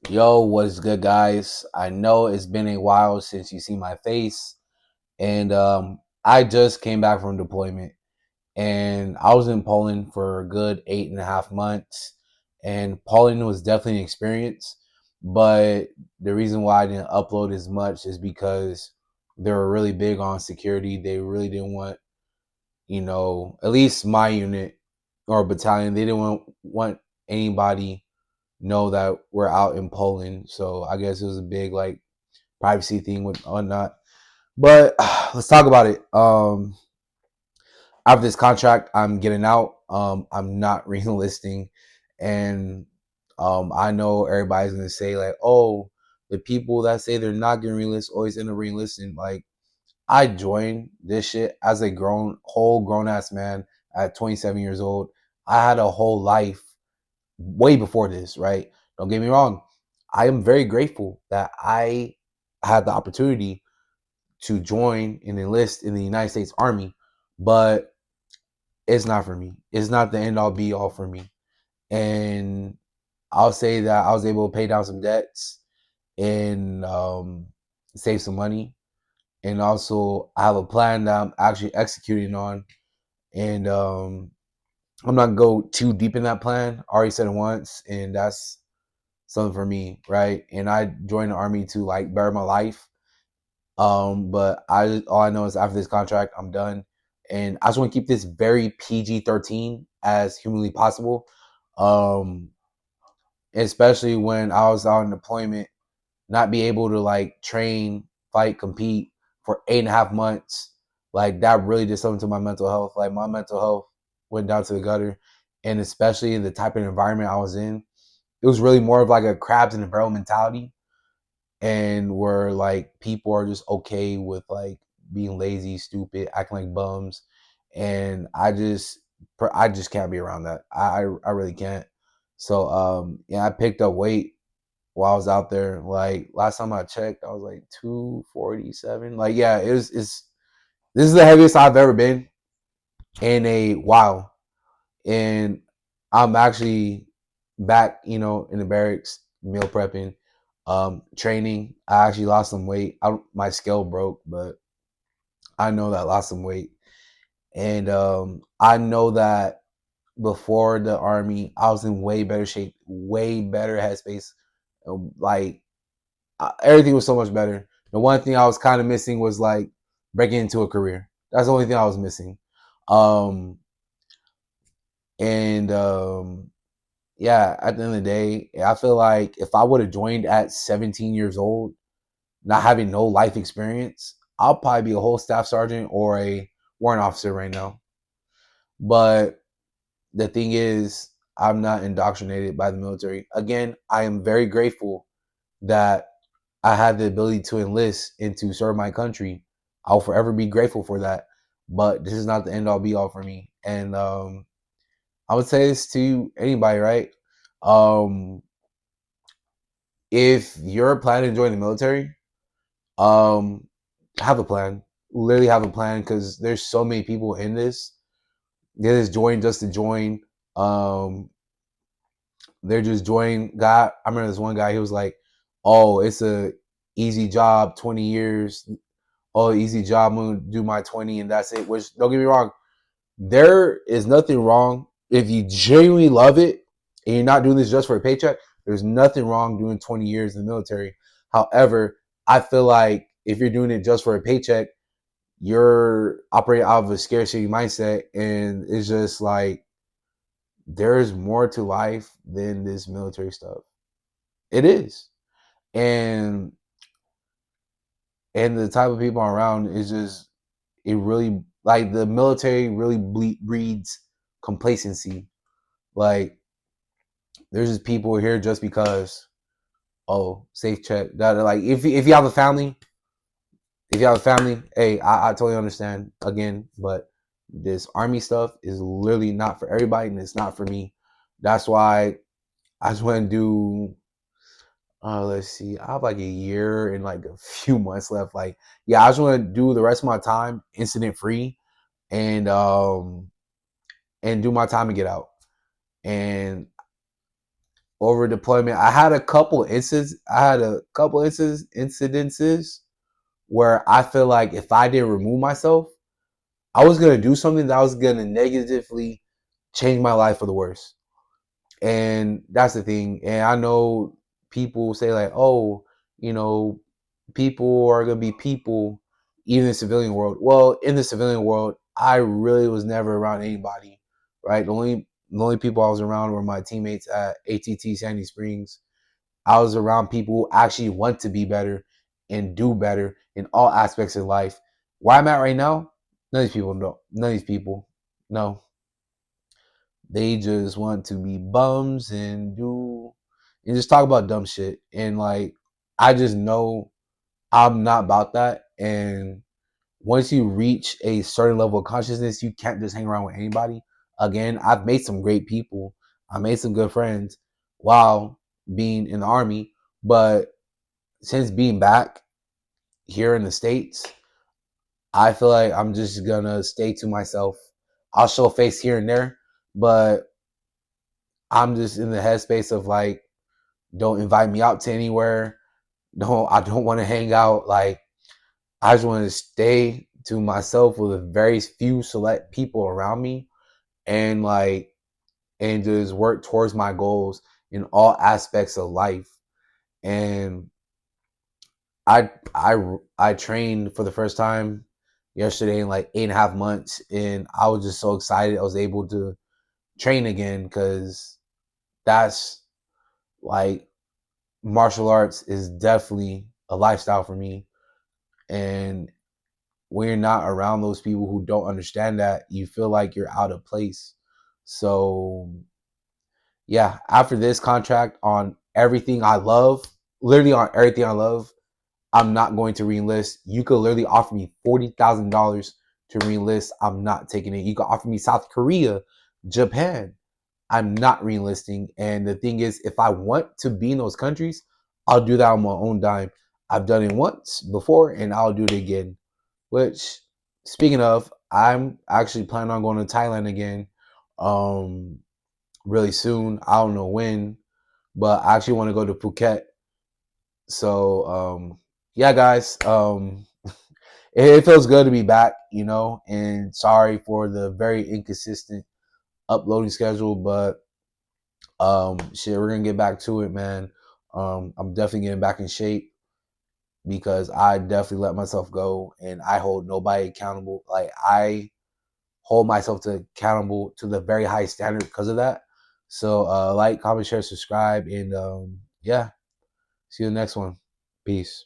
Yo, what is good, guys? I know it's been a while since you see my face, and I just came back from deployment, and I was in Poland for a good 8.5 months, and Poland was definitely an experience. But the reason why I didn't upload as much is because they were really big on security. They really didn't want, at least my unit or battalion, they didn't want anybody know that we're out in Poland. So I guess it was a big like privacy thing with whatnot. But let's talk about it. After this contract, I'm getting out. I'm not re-enlisting, and I know everybody's gonna say like, "Oh, the people that say they're not gonna re-enlist always end up re-enlisting." Like, I joined this shit as a grown ass man at 27 years old. I had a whole life way before this, right? Don't get me wrong. I am very grateful that I had the opportunity to join and enlist in the United States Army, but it's not for me. It's not the end all be all for me. And I'll say that I was able to pay down some debts and save some money. And also, I have a plan that I'm actually executing on. And I'm not gonna go too deep in that plan. I already said it once, and that's something for me, right? And I joined the army to like better my life. But I all I know is after this contract, I'm done, and I just want to keep this very PG-13 as humanly possible. Um, Especially when I was out on deployment, not be able to like train, fight, compete for 8.5 months, like that really did something to my mental health. Like my mental health went down to the gutter, and especially in the type of environment I was in, it was really more of like a crabs in a barrel mentality, and where like people are just okay with like being lazy, stupid, acting like bums, and I just can't be around that. I really can't. So yeah, I picked up weight while I was out there. Like last time I checked, I was like 247. Like yeah, it's this is the heaviest I've ever been in a while, and I'm actually back, in the barracks, meal prepping, training. I actually lost some weight. My scale broke, but I know that I lost some weight, and I know that before the army, I was in way better shape, way better headspace. Like everything was so much better. The one thing I was kind of missing was like breaking into a career. That's the only thing I was missing. Um, and Yeah, at the end of the day, I feel like if I would have joined at 17 years old, not having no life experience, I'll probably be a whole staff sergeant or a warrant officer right now. But the thing is, I'm not indoctrinated by the military. Again, I am very grateful that I had the ability to enlist and to serve my country. I'll forever be grateful for that. But this is not the end all be all for me. And I would say this to anybody, right? Um, if you're planning to join the military, um, have a plan. Literally have a plan because there's so many people in this. They just join just to join. Um, they're just joining. God, I remember this one guy. He was like, "Oh, it's a easy job, 20 years. Oh, easy job. I'm gonna do my 20 and that's it." Which don't get me wrong, there is nothing wrong if you genuinely love it and you're not doing this just for a paycheck. There's nothing wrong doing 20 years in the military. However, I feel like if you're doing it just for a paycheck, you're operating out of a scarcity mindset, and it's just like there's more to life than this military stuff. It is, and the type of people around is just it really like the military really breeds complacency. Like there's just people here just because safe check that like if you have a family, hey, I totally understand again, but this army stuff is literally not for everybody and it's not for me. That's why I just want to do let's see, I have like a year and like a few months left. Like, yeah, I just want to do the rest of my time incident free and do my time and get out. And over deployment. I had a couple incidences where I feel like if I didn't remove myself, I was gonna do something that was gonna negatively change my life for the worse. And that's the thing. And I know people say like, oh, you know, people are gonna be people, even in the civilian world. Well, in the civilian world, I really was never around anybody, right? The only people I was around were my teammates at ATT Sandy Springs. I was around people who actually want to be better and do better in all aspects of life. Where I'm at right now, none of these people know. None of these people, no. They just want to be bums and just talk about dumb shit. And like, I just know I'm not about that. And once you reach a certain level of consciousness, you can't just hang around with anybody. Again, I've made some great people. I made some good friends while being in the army. But since being back here in the States, I feel like I'm just gonna stay to myself. I'll show a face here and there, but I'm just in the headspace of like, don't invite me out to anywhere. I don't want to hang out. Like, I just want to stay to myself with a very few select people around me, and like, and just work towards my goals in all aspects of life. And I trained for the first time yesterday in like 8.5 months, and I was just so excited I was able to train again, because that's like, martial arts is definitely a lifestyle for me. And when you're not around those people who don't understand that, you feel like you're out of place. So yeah, after this contract on everything I love, literally on everything I love, I'm not going to reenlist. You could literally offer me $40,000 to reenlist. I'm not taking it. You could offer me South Korea, Japan. I'm not reenlisting. And the thing is, if I want to be in those countries, I'll do that on my own dime. I've done it once before, and I'll do it again. Which, speaking of, I'm actually planning on going to Thailand again, um, really soon. I don't know when, but I actually want to go to Phuket. So, yeah, guys, it feels good to be back, and sorry for the very inconsistent uploading schedule, but shit, we're gonna get back to it, man. I'm definitely getting back in shape because I definitely let myself go, and I hold nobody accountable. Like, I hold myself accountable to the very high standard because of that. So like, comment, share, subscribe, and yeah, see you in the next one. Peace.